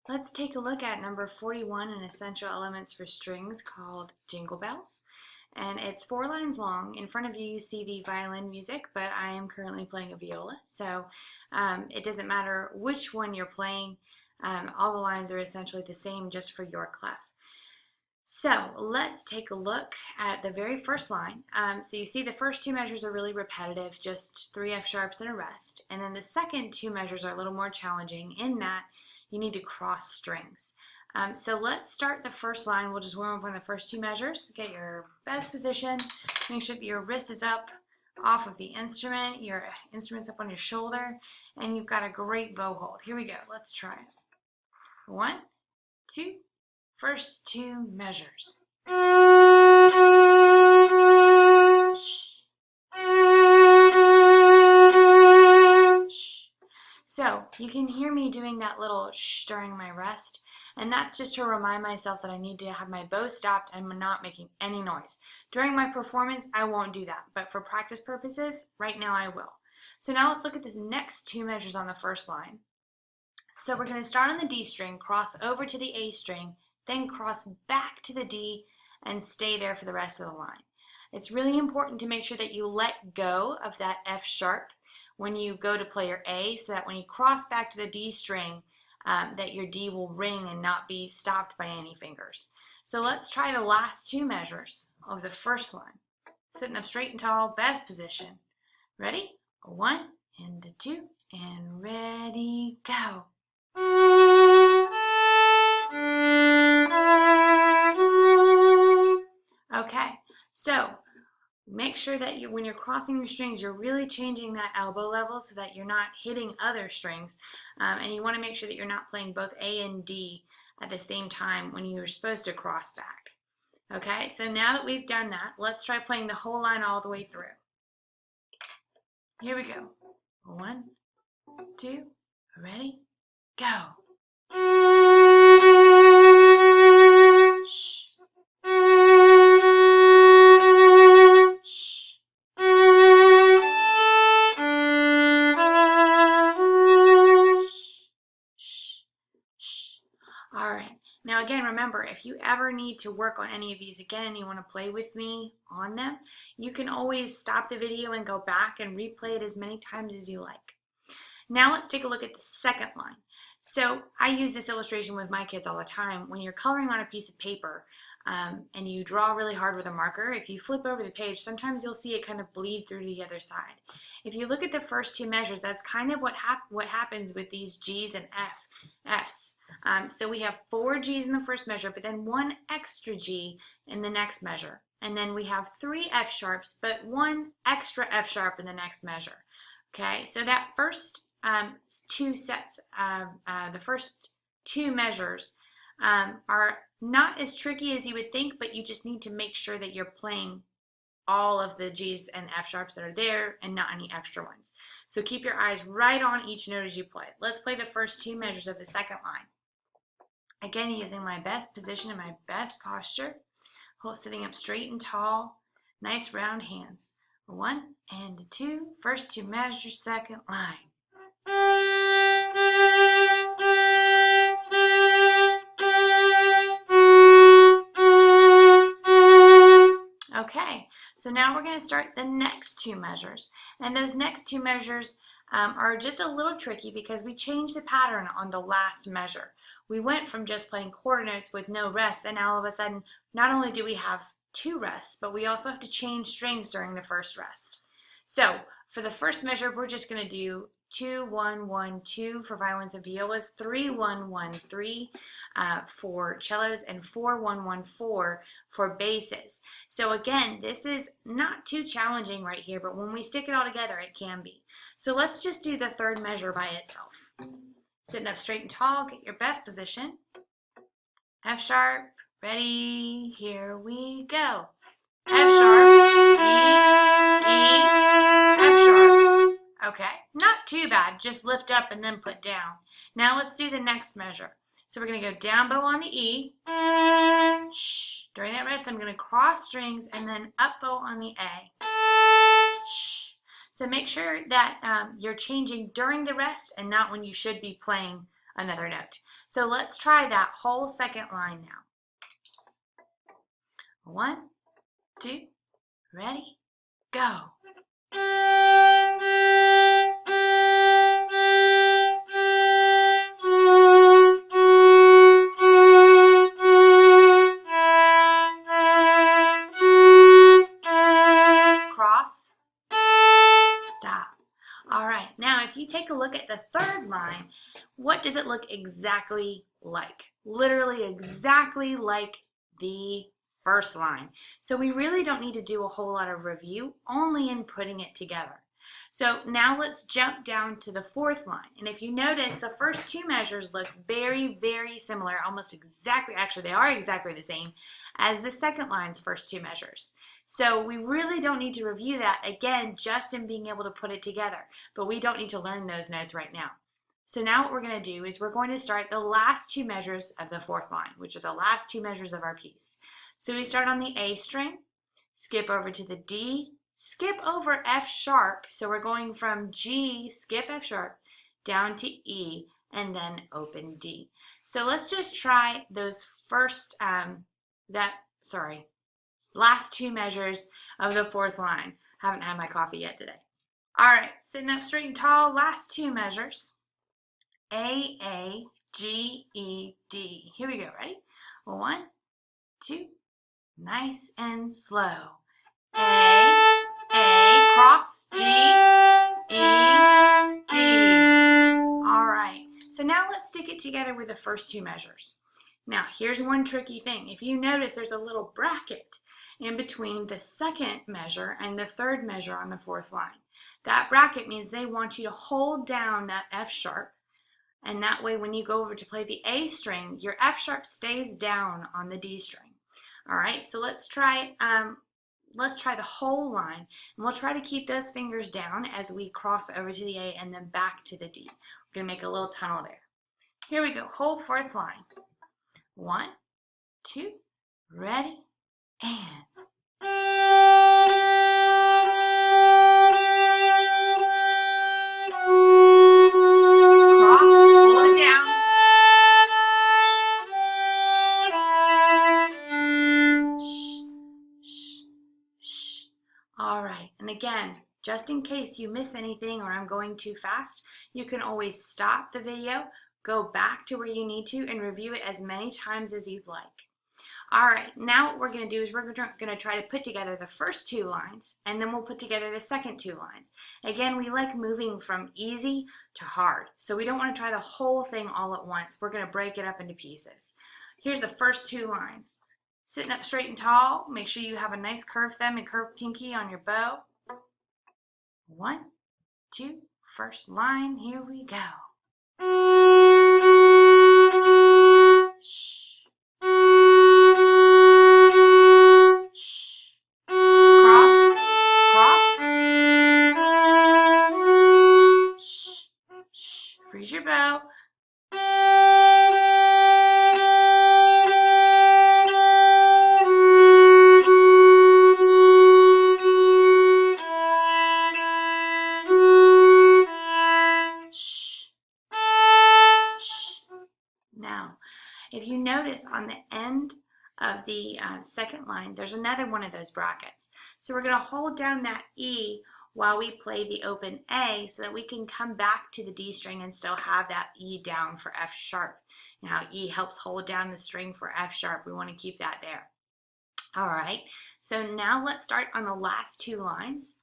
Let's take a look at number 41 in Essential Elements for Strings called Jingle Bells. And it's 4 lines long. In front of you, you see the violin music, but I am currently playing a viola. So it doesn't matter which one you're playing. All the lines are essentially the same just for your clef. So let's take a look at the very first line. So you see the first 2 measures are really repetitive, just 3 F sharps and a rest. And then the second 2 measures are a little more challenging in that you need to cross strings. So let's start the first line. We'll just warm up on the first 2 measures. Get your best position. Make sure that your wrist is up off of the instrument. Your instrument's up on your shoulder. And you've got a great bow hold. Here we go. Let's try it. 1, 2. First 2 measures. So you can hear me doing that little shh during my rest, and that's just to remind myself that I need to have my bow stopped and not making any noise. During my performance, I won't do that, but for practice purposes, right now I will. So now let's look at the next 2 measures on the first line. So we're going to start on the D string, cross over to the A string, then cross back to the D and stay there for the rest of the line. It's really important to make sure that you let go of that F sharp when you go to play your A, so that when you cross back to the D string, that your D will ring and not be stopped by any fingers. So let's try the last 2 measures of the first line. Sitting up straight and tall, best position. Ready? 1 and 2 and ready, go. Okay, so make sure that when you're crossing your strings, you're really changing that elbow level so that you're not hitting other strings. And you want to make sure that you're not playing both A and D at the same time when you're supposed to cross back. Okay, so now that we've done that, let's try playing the whole line all the way through. Here we go. 1, 2, ready, go. All right, now again, remember, if you ever need to work on any of these again and you want to play with me on them, you can always stop the video and go back and replay it as many times as you like. Now let's take a look at the second line. So I use this illustration with my kids all the time. When you're coloring on a piece of paper and you draw really hard with a marker, if you flip over the page, sometimes you'll see it kind of bleed through to the other side. If you look at the first 2 measures, that's kind of what happens with these G's and F's. So we have 4 G's in the first measure, but then 1 extra G in the next measure. And then we have 3 F sharps, but 1 extra F sharp in the next measure. Okay, so that first 2 sets of the first 2 measures are not as tricky as you would think, but you just need to make sure that you're playing all of the G's and F sharps that are there and not any extra ones. So keep your eyes right on each note as you play. Let's play the first 2 measures of the second line. Again, using my best position and my best posture, sitting up straight and tall, nice round hands. 1 and 2, first 2 measures, second line. Okay, so now we're going to start the next 2 measures. And those next 2 measures are just a little tricky because we changed the pattern on the last measure. We went from just playing quarter notes with no rests, and now all of a sudden, not only do we have 2 rests, but we also have to change strings during the first rest. So for the first measure, we're just going to do 2, 1, 1, 2 for violins and violas, 3, 1, 1, 3 for cellos, and 4, 1, 1, 4 for basses. So again, this is not too challenging right here, but when we stick it all together, it can be. So let's just do the third measure by itself. Sitting up straight and tall, get your best position. F sharp, ready, here we go. F sharp, E, F sharp. Okay, not too bad, just lift up and then put down. Now let's do the next measure. So we're going to go down bow on the E. Shh. During that rest, I'm going to cross strings and then up bow on the A. Shh. So make sure that you're changing during the rest and not when you should be playing another note. So let's try that whole second line now. 1, 2, ready, go. Cross, stop. All right, now if you take a look at the third line, what does it look exactly like? Literally exactly like the first line. So we really don't need to do a whole lot of review, only in putting it together. So now let's jump down to the fourth line. And if you notice, the first two measures look very, very similar, almost exactly, actually they are exactly the same as the second line's first two measures. So we really don't need to review that, again, just in being able to put it together. But we don't need to learn those notes right now. So now what we're going to do is we're going to start the last two measures of the fourth line, which are the last two measures of our piece. So we start on the A string, skip over to the D, skip over F sharp. So we're going from G, skip F sharp, down to E, and then open D. So let's just try those first, last two measures of the fourth line. Haven't had my coffee yet today. All right, sitting up straight and tall, last two measures. A, G, E, D. Here we go, ready? 1, 2, nice and slow. A, cross, G, E, D. All right, so now let's stick it together with the first two measures. Now, here's one tricky thing. If you notice, there's a little bracket in between the second measure and the third measure on the fourth line. That bracket means they want you to hold down that F sharp, and that way when you go over to play the A string, your F sharp stays down on the D string. All right, so let's try the whole line, and we'll try to keep those fingers down as we cross over to the A and then back to the D. We're gonna make a little tunnel there. Here we go, whole fourth line. 1, 2, ready, and cross, hold it down. All right, and again, just in case you miss anything or I'm going too fast, you can always stop the video, go back to where you need to, and review it as many times as you'd like. All right, now what we're going to do is we're going to try to put together the first two lines, and then we'll put together the second two lines. Again, we like moving from easy to hard, so we don't want to try the whole thing all at once. We're going to break it up into pieces. Here's the first two lines. Sitting up straight and tall, make sure you have a nice curved thumb and curved pinky on your bow. 1, 2, first line, here we go. Freeze your bow. Now, if you notice on the end of the second line, there's another one of those brackets. So we're going to hold down that E while we play the open A so that we can come back to the D string and still have that E down for F sharp. Now E helps hold down the string for F sharp. We want to keep that there. All right, so now let's start on the last two lines,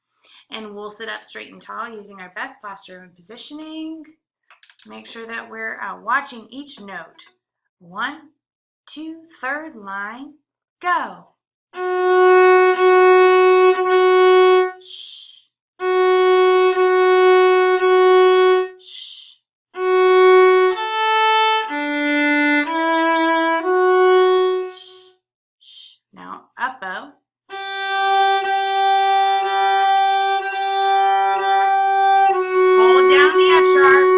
and we'll sit up straight and tall using our best posture and positioning. Make sure that we're watching each note. 1, 2, third line, go. Now up bow. Hold down the F sharp.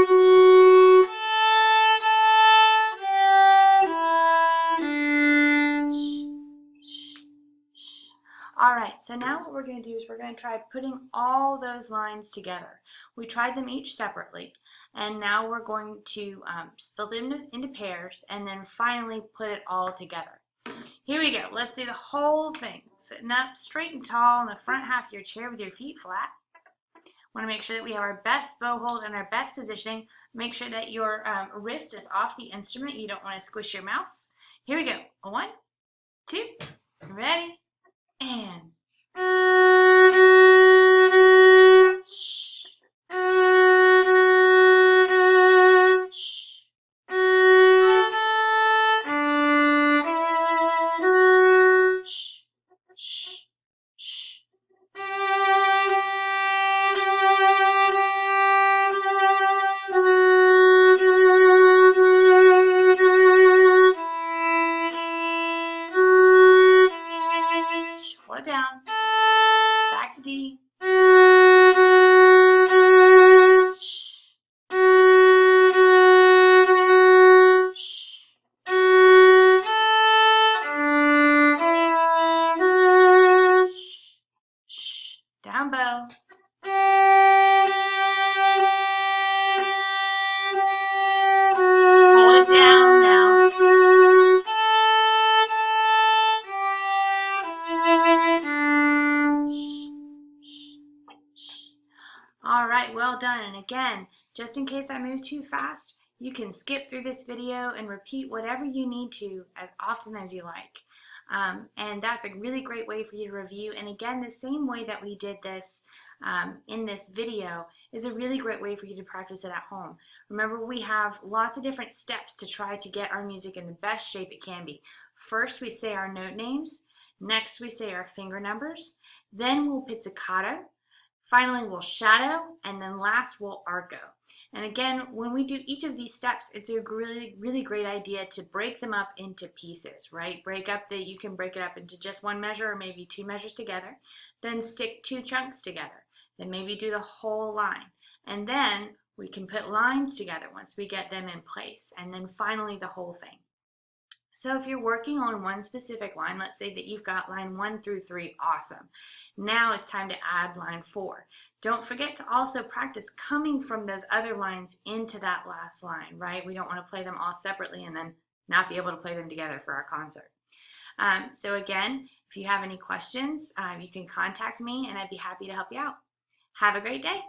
right, so now what we're going to do is we're going to try putting all those lines together. We tried them each separately, and now we're going to split them into pairs and then finally put it all together. Here we go. Let's do the whole thing. Sitting up straight and tall in the front half of your chair with your feet flat. Want to make sure that we have our best bow hold and our best positioning. Make sure that your wrist is off the instrument. You don't want to squish your mouse. Here we go. 1, 2, ready, and shh. Hold it down. Back to D. Down bow. Hold it down now. All right, well done. And again, just in case I move too fast, you can skip through this video and repeat whatever you need to as often as you like. And that's a really great way for you to review. And again, the same way that we did this in this video is a really great way for you to practice it at home. Remember, we have lots of different steps to try to get our music in the best shape it can be. First, we say our note names. Next, we say our finger numbers. Then we'll pizzicato. Finally, we'll shadow, and then last we'll arco. And again, when we do each of these steps, it's a really great idea to break them up into pieces, right? You can break it up into just one measure or maybe 2 measures together. Then stick 2 chunks together. Then maybe do the whole line. And then we can put lines together once we get them in place. And then finally the whole thing. So if you're working on one specific line, let's say that you've got line 1 through 3, awesome. Now it's time to add line 4. Don't forget to also practice coming from those other lines into that last line, right? We don't want to play them all separately and then not be able to play them together for our concert. So again, if you have any questions, you can contact me and I'd be happy to help you out. Have a great day.